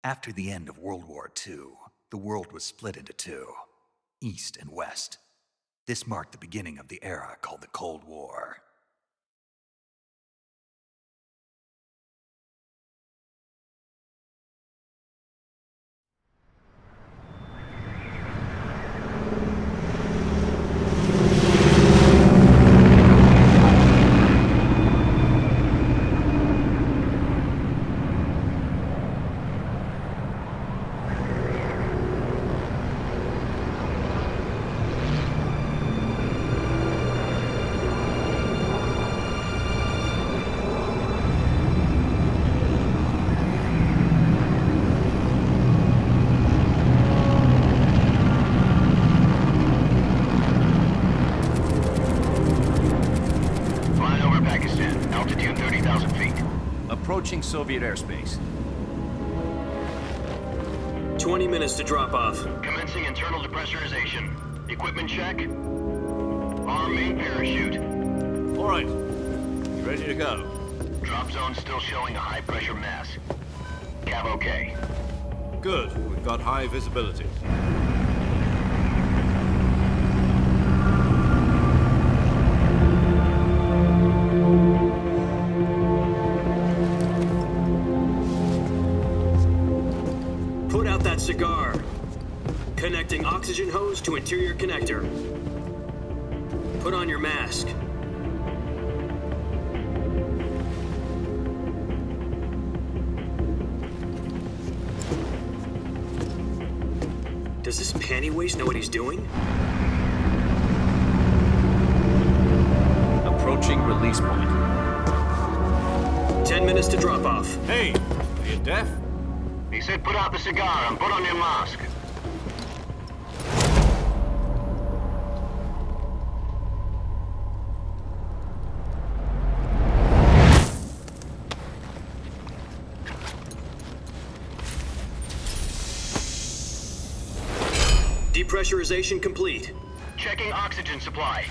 After the end of World War II, the world was split into two, East and West. This marked the beginning of the era called the Cold War. Approaching Soviet airspace. 20 minutes to drop off. Commencing internal depressurization. Equipment check. Arm main parachute. All right. You ready to go? Drop zone still showing a high pressure mass. Cav okay. Good. We've got high visibility. Put out that cigar. Connecting oxygen hose to interior connector. Put on your mask. Does this panty waste know what he's doing? Approaching release point. 10 minutes to drop off. Hey, are you deaf? He said put out the cigar and put on your mask. Depressurization complete. Checking oxygen supply.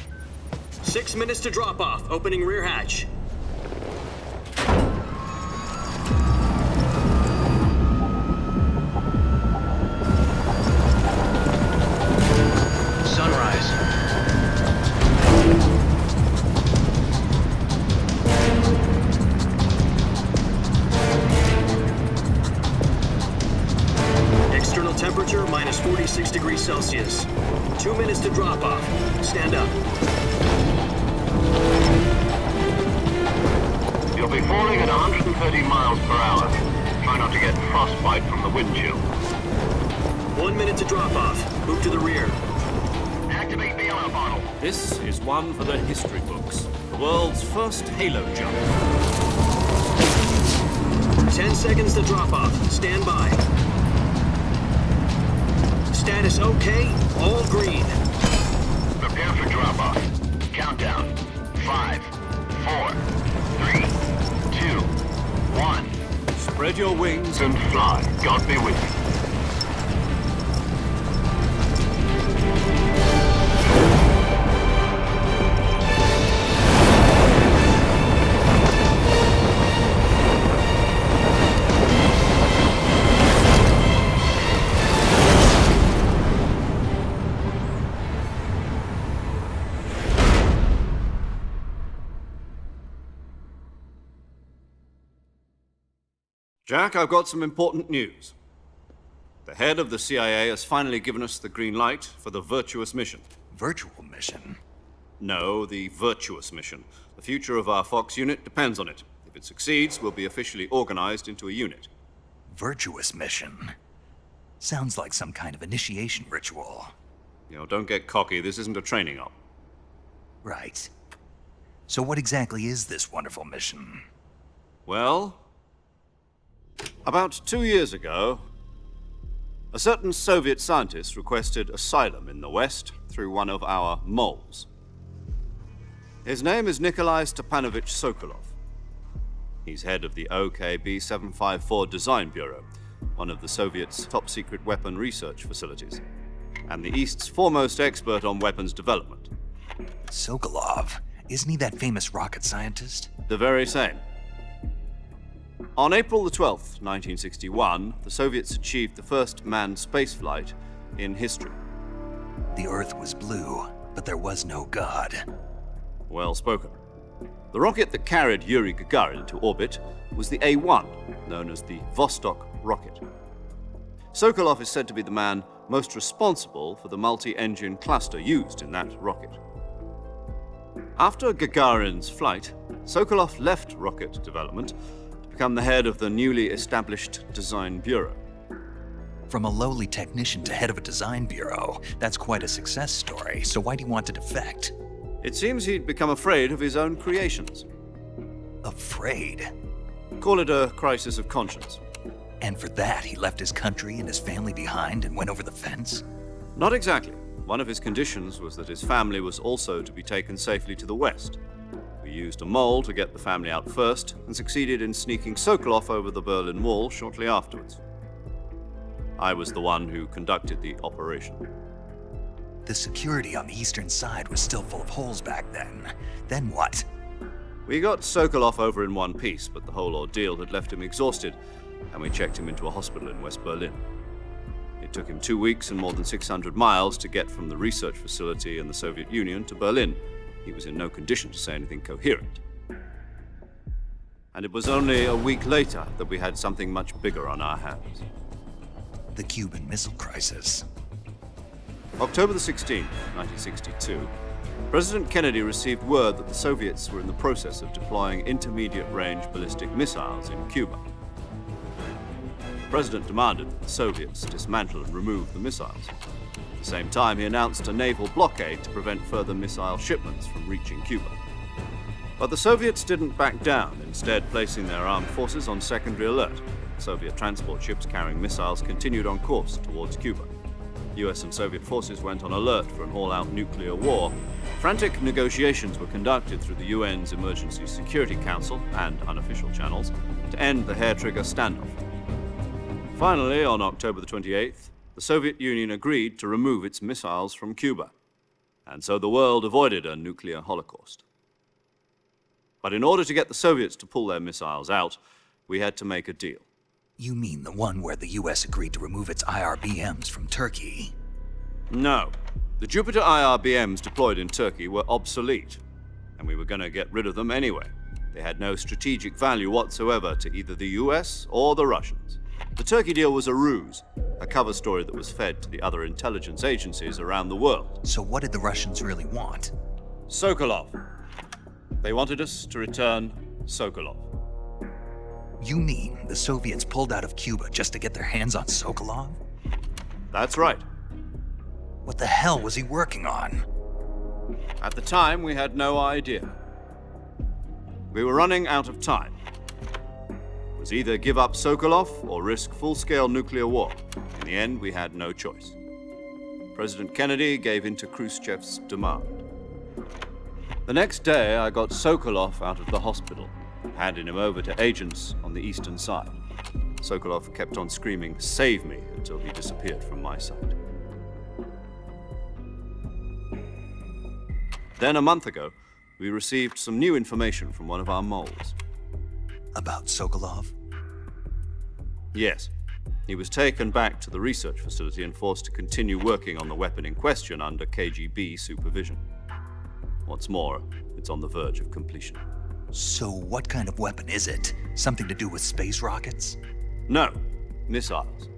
6 minutes to drop off. Opening rear hatch. Sunrise. External temperature minus 46 degrees Celsius. 2 minutes to drop off. Stand up. You'll be falling at 130 miles per hour. Try not to get frostbite from the wind chill. 1 minute to drop off. Move to the rear. Activate bailout bottle. This is one for the history books. The world's first halo jump. 10 seconds to drop off. Stand by. Status okay. All green. Prepare for drop off. Countdown. 5, 4, 3, 2, 1. Spread your wings And fly. God be with you. Jack, I've got some important news. The head of the CIA has finally given us the green light for the virtuous mission. Virtual mission? No, the virtuous mission. The future of our Fox unit depends on it. If it succeeds, we'll be officially organized into a unit. Virtuous mission? Sounds like some kind of initiation ritual. You know, don't get cocky. This isn't a training op. Right. So what exactly is this wonderful mission? Well, about 2 years ago, a certain Soviet scientist requested asylum in the West through one of our moles. His name is Nikolai Stepanovich Sokolov. He's head of the OKB 754 Design Bureau, one of the Soviets' top-secret weapon research facilities, and the East's foremost expert on weapons development. Sokolov? Isn't he that famous rocket scientist? The very same. On April the 12th, 1961, the Soviets achieved the first manned spaceflight in history. The Earth was blue, but there was no God. Well spoken. The rocket that carried Yuri Gagarin to orbit was the A-1, known as the Vostok rocket. Sokolov is said to be the man most responsible for the multi-engine cluster used in that rocket. After Gagarin's flight, Sokolov left rocket development to become the head of the newly established Design Bureau. From a lowly technician to head of a design bureau, that's quite a success story, so why do you want to defect? It seems he'd become afraid of his own creations. Afraid? Call it a crisis of conscience. And for that, he left his country and his family behind and went over the fence? Not exactly. One of his conditions was that his family was also to be taken safely to the west. We used a mole to get the family out first and succeeded in sneaking Sokolov over the Berlin Wall shortly afterwards. I was the one who conducted the operation. The security on the eastern side was still full of holes back then. Then what? We got Sokolov over in one piece, but the whole ordeal had left him exhausted, and we checked him into a hospital in West Berlin. It took him 2 weeks and more than 600 miles to get from the research facility in the Soviet Union to Berlin. He was in no condition to say anything coherent. And it was only a week later that we had something much bigger on our hands. The Cuban Missile Crisis. October the 16th, 1962, President Kennedy received word that the Soviets were in the process of deploying intermediate-range ballistic missiles in Cuba. The President demanded that the Soviets dismantle and remove the missiles. At the same time, he announced a naval blockade to prevent further missile shipments from reaching Cuba. But the Soviets didn't back down, instead placing their armed forces on secondary alert. Soviet transport ships carrying missiles continued on course towards Cuba. US and Soviet forces went on alert for an all-out nuclear war. Frantic negotiations were conducted through the UN's Emergency Security Council and unofficial channels to end the hair-trigger standoff. Finally, on October the 28th, the Soviet Union agreed to remove its missiles from Cuba, and so the world avoided a nuclear holocaust. But in order to get the Soviets to pull their missiles out, we had to make a deal. You mean the one where the US agreed to remove its IRBMs from Turkey? No. The Jupiter IRBMs deployed in Turkey were obsolete, and we were going to get rid of them anyway. They had no strategic value whatsoever to either the US or the Russians. The Turkey deal was a ruse, a cover story that was fed to the other intelligence agencies around the world. So what did the Russians really want? Sokolov. They wanted us to return Sokolov. You mean the Soviets pulled out of Cuba just to get their hands on Sokolov? That's right. What the hell was he working on? At the time, we had no idea. We were running out of time. It was either give up Sokolov or risk full-scale nuclear war. In the end, we had no choice. President Kennedy gave in to Khrushchev's demand. The next day, I got Sokolov out of the hospital, handing him over to agents on the eastern side. Sokolov kept on screaming, "Save me," until he disappeared from my sight. Then a month ago, we received some new information from one of our moles. About Sokolov? Yes. He was taken back to the research facility and forced to continue working on the weapon in question under KGB supervision. What's more, it's on the verge of completion. So what kind of weapon is it? Something to do with space rockets? No, missiles.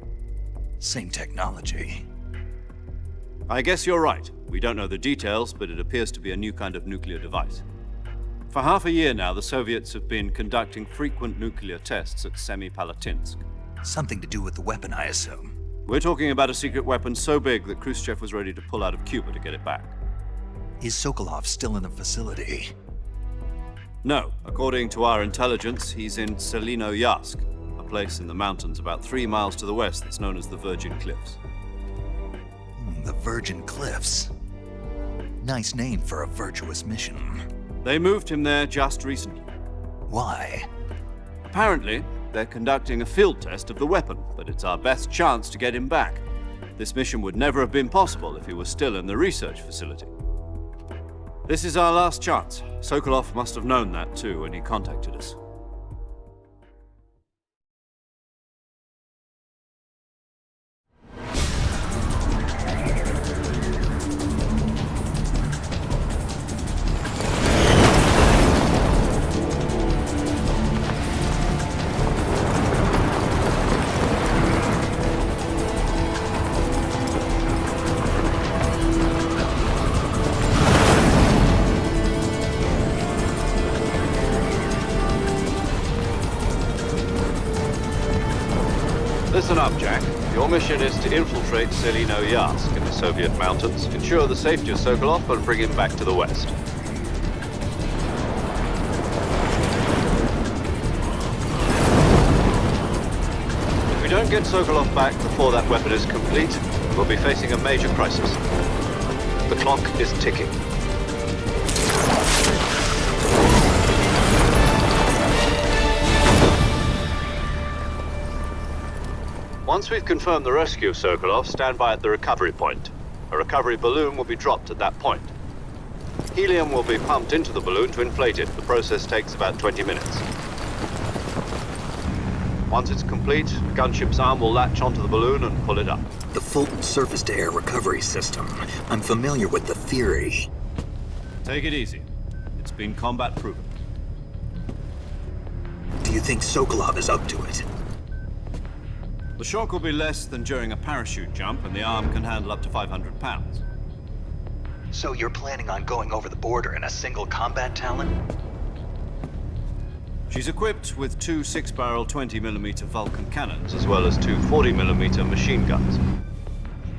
Same technology. I guess you're right. We don't know the details, but it appears to be a new kind of nuclear device. For half a year now, the Soviets have been conducting frequent nuclear tests at Semipalatinsk. Something to do with the weapon, I assume. We're talking about a secret weapon so big that Khrushchev was ready to pull out of Cuba to get it back. Is Sokolov still in the facility? No. According to our intelligence, he's in Selinoyarsk, a place in the mountains about 3 miles to the west that's known as the Virgin Cliffs. The Virgin Cliffs. Nice name for a virtuous mission. They moved him there just recently. Why? Apparently, they're conducting a field test of the weapon, but it's our best chance to get him back. This mission would never have been possible if he was still in the research facility. This is our last chance. Sokolov must have known that too when he contacted us. Listen up, Jack. Your mission is to infiltrate Selino-Yarsk in the Soviet mountains, ensure the safety of Sokolov, and bring him back to the west. If we don't get Sokolov back before that weapon is complete, we'll be facing a major crisis. The clock is ticking. Once we've confirmed the rescue of Sokolov, stand by at the recovery point. A recovery balloon will be dropped at that point. Helium will be pumped into the balloon to inflate it. The process takes about 20 minutes. Once it's complete, the gunship's arm will latch onto the balloon and pull it up. The Fulton surface-to-air recovery system. I'm familiar with the theory. Take it easy. It's been combat proven. Do you think Sokolov is up to it? The shock will be less than during a parachute jump, and the arm can handle up to 500 pounds. So you're planning on going over the border in a single combat Talon? She's equipped with two 6-barrel 20mm Vulcan cannons, as well as two 40mm machine guns.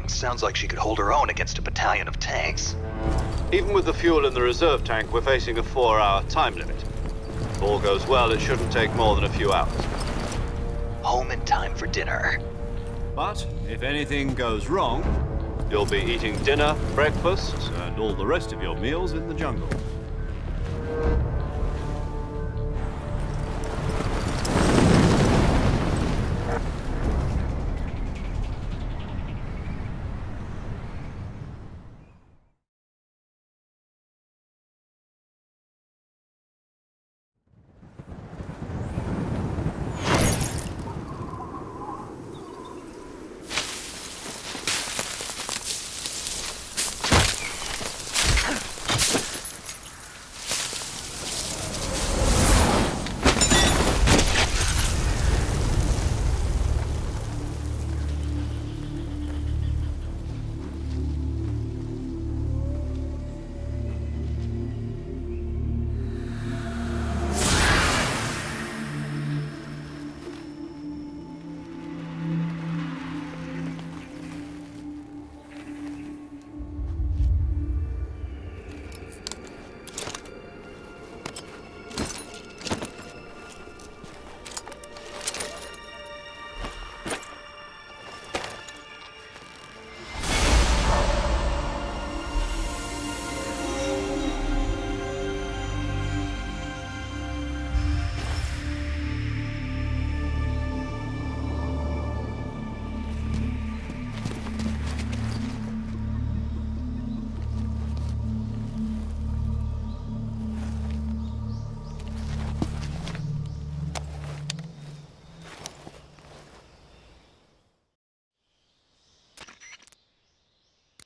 Sounds like she could hold her own against a battalion of tanks. Even with the fuel in the reserve tank, we're facing a 4-hour time limit. If all goes well, it shouldn't take more than a few hours. Home in time for dinner. But if anything goes wrong, you'll be eating dinner, breakfast, and all the rest of your meals in the jungle.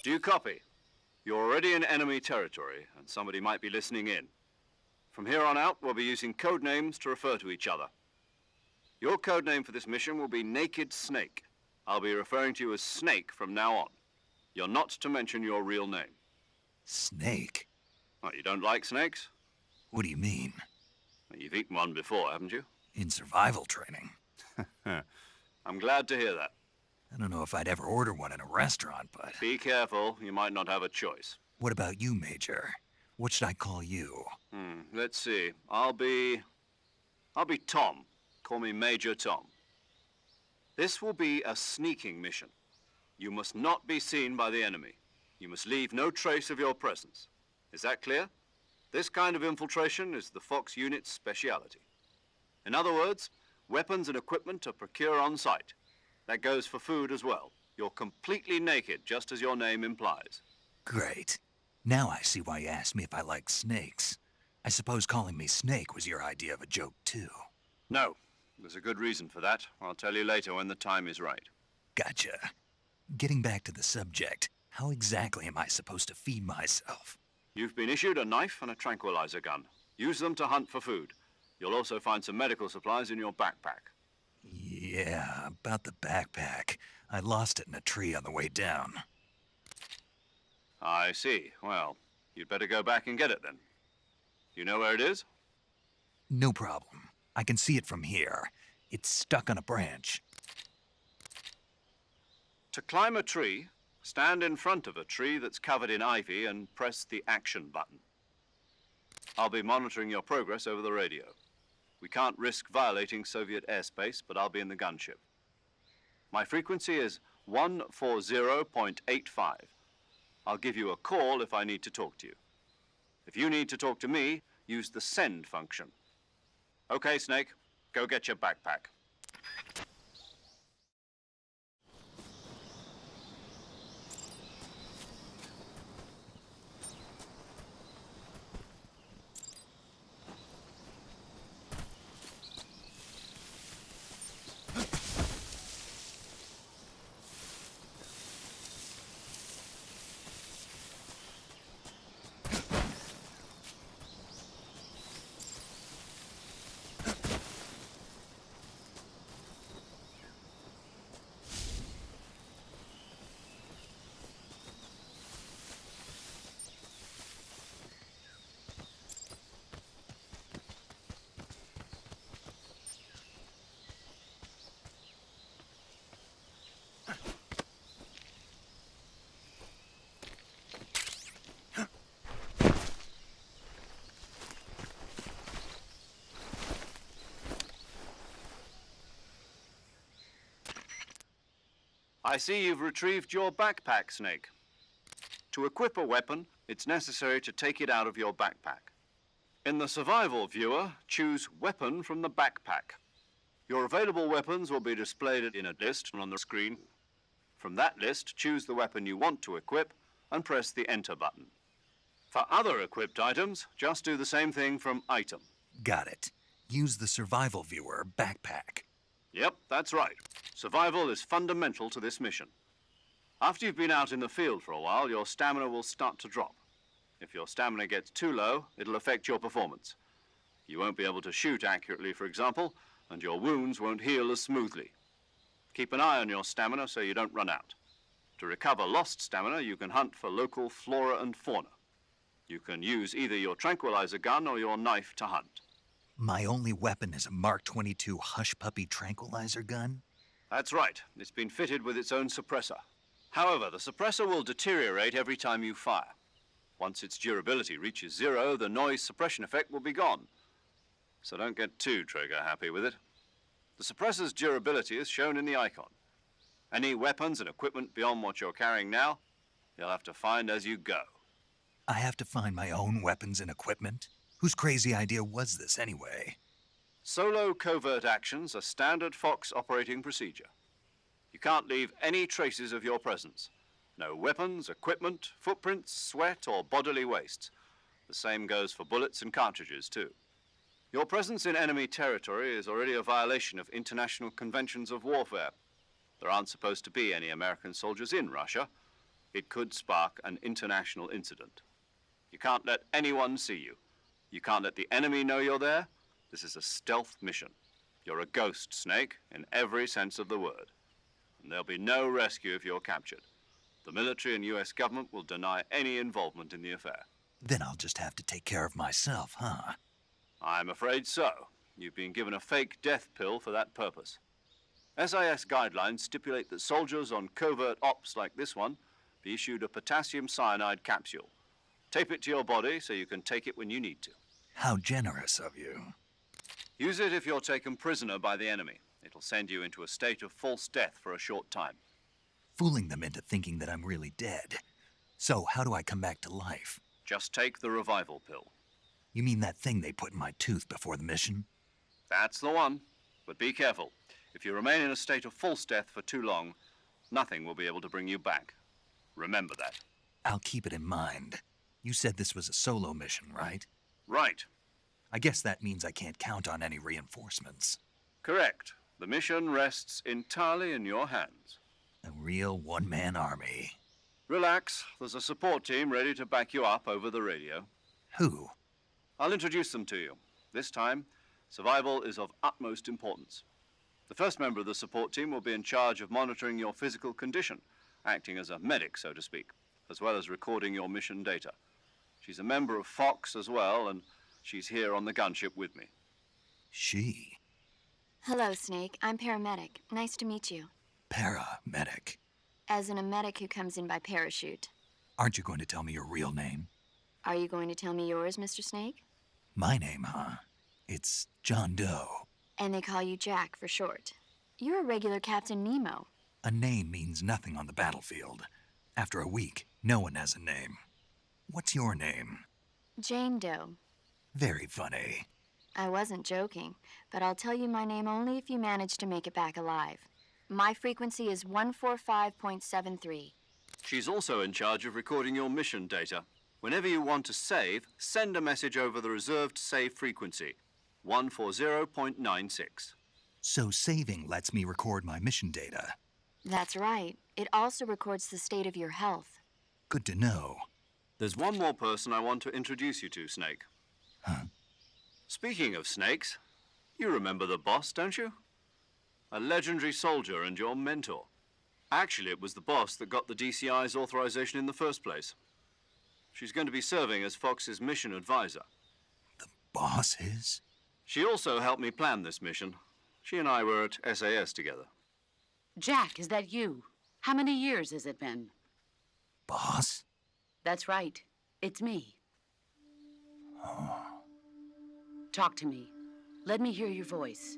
Do you copy? You're already in enemy territory, and somebody might be listening in. From here on out, we'll be using code names to refer to each other. Your code name for this mission will be Naked Snake. I'll be referring to you as Snake from now on. You're not to mention your real name. Snake? What, you don't like snakes? What do you mean? Well, you've eaten one before, haven't you? In survival training. I'm glad to hear that. I don't know if I'd ever order one in a restaurant, but... Be careful, you might not have a choice. What about you, Major? What should I call you? Let's see. I'll be Tom. Call me Major Tom. This will be a sneaking mission. You must not be seen by the enemy. You must leave no trace of your presence. Is that clear? This kind of infiltration is the Fox unit's speciality. In other words, weapons and equipment are procured on site. That goes for food as well. You're completely naked, just as your name implies. Great. Now I see why you asked me if I like snakes. I suppose calling me Snake was your idea of a joke, too. No. There's a good reason for that. I'll tell you later when the time is right. Gotcha. Getting back to the subject, how exactly am I supposed to feed myself? You've been issued a knife and a tranquilizer gun. Use them to hunt for food. You'll also find some medical supplies in your backpack. Yeah, about the backpack. I lost it in a tree on the way down. I see. Well, you'd better go back and get it then. You know where it is? No problem. I can see it from here. It's stuck on a branch. To climb a tree, stand in front of a tree that's covered in ivy and press the action button. I'll be monitoring your progress over the radio. We can't risk violating Soviet airspace, but I'll be in the gunship. My frequency is 140.85. I'll give you a call if I need to talk to you. If you need to talk to me, use the send function. Okay, Snake, go get your backpack. I see you've retrieved your backpack, Snake. To equip a weapon, it's necessary to take it out of your backpack. In the survival viewer, choose Weapon from the backpack. Your available weapons will be displayed in a list on the screen. From that list, choose the weapon you want to equip and press the Enter button. For other equipped items, just do the same thing from Item. Got it. Use the survival viewer backpack. Yep, that's right. Survival is fundamental to this mission. After you've been out in the field for a while, your stamina will start to drop. If your stamina gets too low, it'll affect your performance. You won't be able to shoot accurately, for example, and your wounds won't heal as smoothly. Keep an eye on your stamina so you don't run out. To recover lost stamina, you can hunt for local flora and fauna. You can use either your tranquilizer gun or your knife to hunt. My only weapon is a Mark 22 Hush Puppy tranquilizer gun? That's right. It's been fitted with its own suppressor. However, the suppressor will deteriorate every time you fire. Once its durability reaches 0, the noise suppression effect will be gone. So don't get too trigger-happy with it. The suppressor's durability is shown in the icon. Any weapons and equipment beyond what you're carrying now, you'll have to find as you go. I have to find my own weapons and equipment? Whose crazy idea was this anyway? Solo covert actions are standard Fox operating procedure. You can't leave any traces of your presence. No weapons, equipment, footprints, sweat, or bodily waste. The same goes for bullets and cartridges, too. Your presence in enemy territory is already a violation of international conventions of warfare. There aren't supposed to be any American soldiers in Russia. It could spark an international incident. You can't let anyone see you. You can't let the enemy know you're there. This is a stealth mission. You're a ghost, Snake, in every sense of the word. And there'll be no rescue if you're captured. The military and US government will deny any involvement in the affair. Then I'll just have to take care of myself, huh? I'm afraid so. You've been given a fake death pill for that purpose. SIS guidelines stipulate that soldiers on covert ops like this one be issued a potassium cyanide capsule. Tape it to your body so you can take it when you need to. How generous of you. Use it if you're taken prisoner by the enemy. It'll send you into a state of false death for a short time. Fooling them into thinking that I'm really dead. So how do I come back to life? Just take the revival pill. You mean that thing they put in my tooth before the mission? That's the one. But be careful. If you remain in a state of false death for too long, nothing will be able to bring you back. Remember that. I'll keep it in mind. You said this was a solo mission, right? Right. I guess that means I can't count on any reinforcements. Correct. The mission rests entirely in your hands. A real one-man army. Relax. There's a support team ready to back you up over the radio. Who? I'll introduce them to you. This time, survival is of utmost importance. The first member of the support team will be in charge of monitoring your physical condition, acting as a medic, so to speak, as well as recording your mission data. She's a member of Fox as well, and she's here on the gunship with me. She? Hello, Snake. I'm paramedic. Nice to meet you. Paramedic. As in a medic who comes in by parachute. Aren't you going to tell me your real name? Are you going to tell me yours, Mr. Snake? My name, huh? It's John Doe. And they call you Jack for short. You're a regular Captain Nemo. A name means nothing on the battlefield. After a week, no one has a name. What's your name? Jane Doe. Very funny. I wasn't joking, but I'll tell you my name only if you manage to make it back alive. My frequency is 145.73. She's also in charge of recording your mission data. Whenever you want to save, send a message over the reserved save frequency, 140.96. So saving lets me record my mission data. That's right. It also records the state of your health. Good to know. There's one more person I want to introduce you to, Snake. Huh? Speaking of snakes, you remember the boss, don't you? A legendary soldier and your mentor. Actually, it was the boss that got the DCI's authorization in the first place. She's going to be serving as Fox's mission advisor. The boss is? She also helped me plan this mission. She and I were at SAS together. Jack, is that you? How many years has it been? Boss? That's right. It's me. Oh. Talk to me. Let me hear your voice.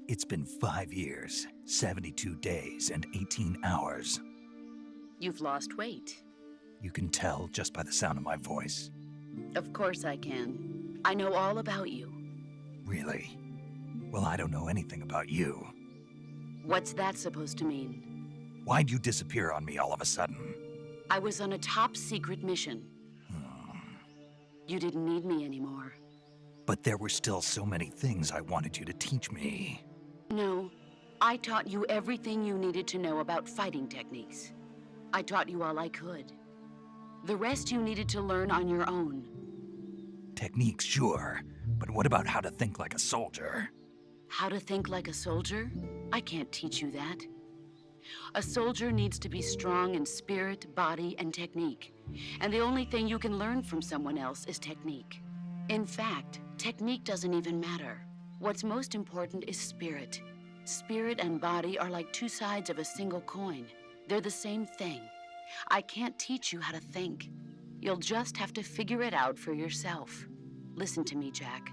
It's been 5 years, 72 days, and 18 hours. You've lost weight. You can tell just by the sound of my voice. Of course I can. I know all about you. Really? Well, I don't know anything about you. What's that supposed to mean? Why'd you disappear on me all of a sudden? I was on a top secret mission. You didn't need me anymore. But there were still so many things I wanted you to teach me. No, I taught you everything you needed to know about fighting techniques. I taught you all I could. The rest you needed to learn on your own. Techniques, sure. But what about how to think like a soldier? How to think like a soldier? I can't teach you that. A soldier needs to be strong in spirit, body, and technique. And the only thing you can learn from someone else is technique. In fact, technique doesn't even matter. What's most important is spirit. Spirit and body are like two sides of a single coin. They're the same thing. I can't teach you how to think. You'll just have to figure it out for yourself. Listen to me, Jack.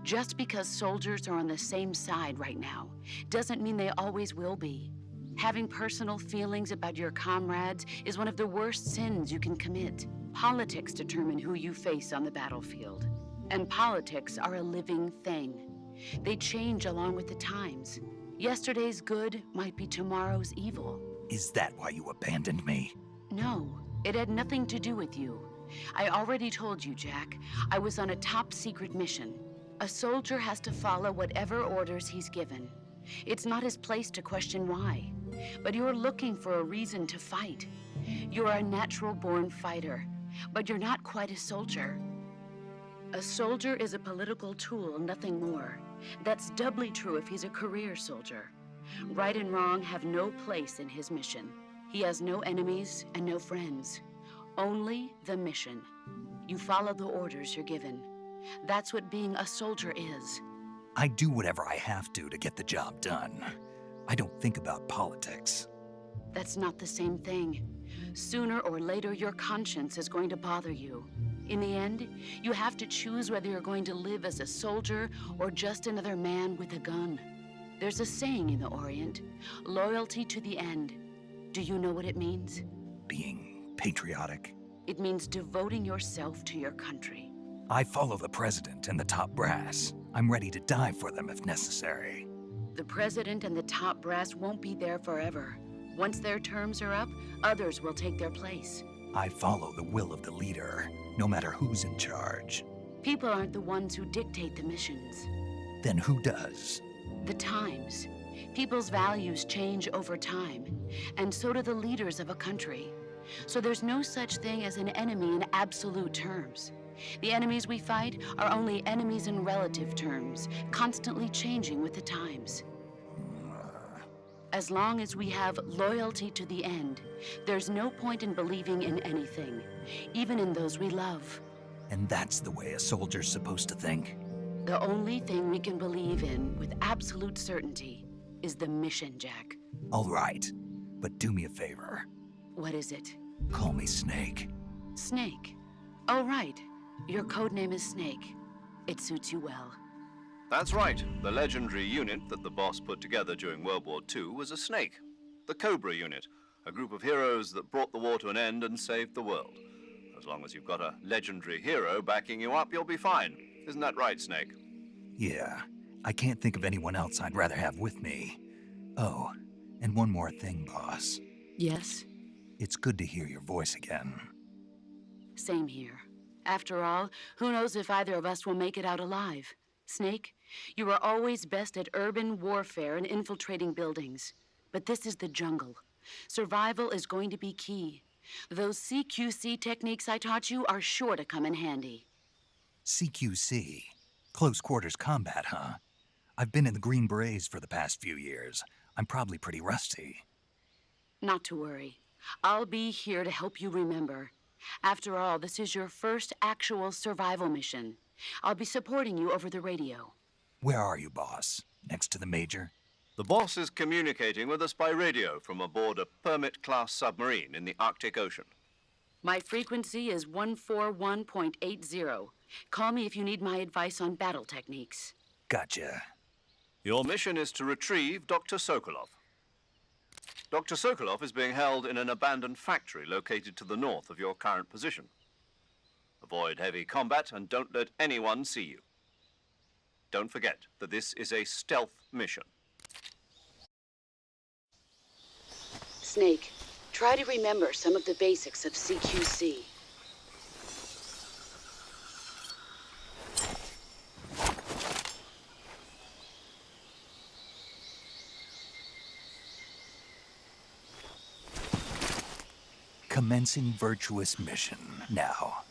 Just because soldiers are on the same side right now doesn't mean they always will be. Having personal feelings about your comrades is one of the worst sins you can commit. Politics determine who you face on the battlefield. And politics are a living thing. They change along with the times. Yesterday's good might be tomorrow's evil. Is that why you abandoned me? No, it had nothing to do with you. I already told you, Jack. I was on a top secret mission. A soldier has to follow whatever orders he's given. It's not his place to question why. But you're looking for a reason to fight. You're a natural-born fighter, but you're not quite a soldier. A soldier is a political tool, nothing more. That's doubly true if he's a career soldier. Right and wrong have no place in his mission. He has no enemies and no friends. Only the mission. You follow the orders you're given. That's what being a soldier is. I do whatever I have to get the job done. I don't think about politics. That's not the same thing. Sooner or later, your conscience is going to bother you. In the end, you have to choose whether you're going to live as a soldier or just another man with a gun. There's a saying in the Orient, loyalty to the end. Do you know what it means? Being patriotic. It means devoting yourself to your country. I follow the president and the top brass. I'm ready to die for them if necessary. The president and the top brass won't be there forever. Once their terms are up, others will take their place. I follow the will of the leader, no matter who's in charge. People aren't the ones who dictate the missions. Then who does? The times. People's values change over time, and so do the leaders of a country. So there's no such thing as an enemy in absolute terms. The enemies we fight are only enemies in relative terms, constantly changing with the times. As long as we have loyalty to the end, there's no point in believing in anything, even in those we love. And that's the way a soldier's supposed to think? The only thing we can believe in with absolute certainty is the mission, Jack. All right. But do me a favor. What is it? Call me Snake. Snake. Oh, right. Your code name is Snake. It suits you well. That's right. The legendary unit that the boss put together during World War II was a snake. The Cobra unit, a group of heroes that brought the war to an end and saved the world. As long as you've got a legendary hero backing you up, you'll be fine. Isn't that right, Snake? Yeah, I can't think of anyone else I'd rather have with me. Oh, and one more thing, boss. Yes? It's good to hear your voice again. Same here. After all, who knows if either of us will make it out alive? Snake, you are always best at urban warfare and infiltrating buildings. But this is the jungle. Survival is going to be key. Those CQC techniques I taught you are sure to come in handy. CQC? Close quarters combat, huh? I've been in the Green Berets for the past few years. I'm probably pretty rusty. Not to worry. I'll be here to help you remember. After all, this is your first actual survival mission. I'll be supporting you over the radio. Where are you, boss? Next to the Major? The boss is communicating with us by radio from aboard a Permit-class submarine in the Arctic Ocean. My frequency is 141.80. Call me if you need my advice on battle techniques. Gotcha. Your mission is to retrieve Dr. Sokolov. Dr. Sokolov is being held in an abandoned factory located to the north of your current position. Avoid heavy combat and don't let anyone see you. Don't forget that this is a stealth mission. Snake, try to remember some of the basics of CQC. Commencing virtuous mission now.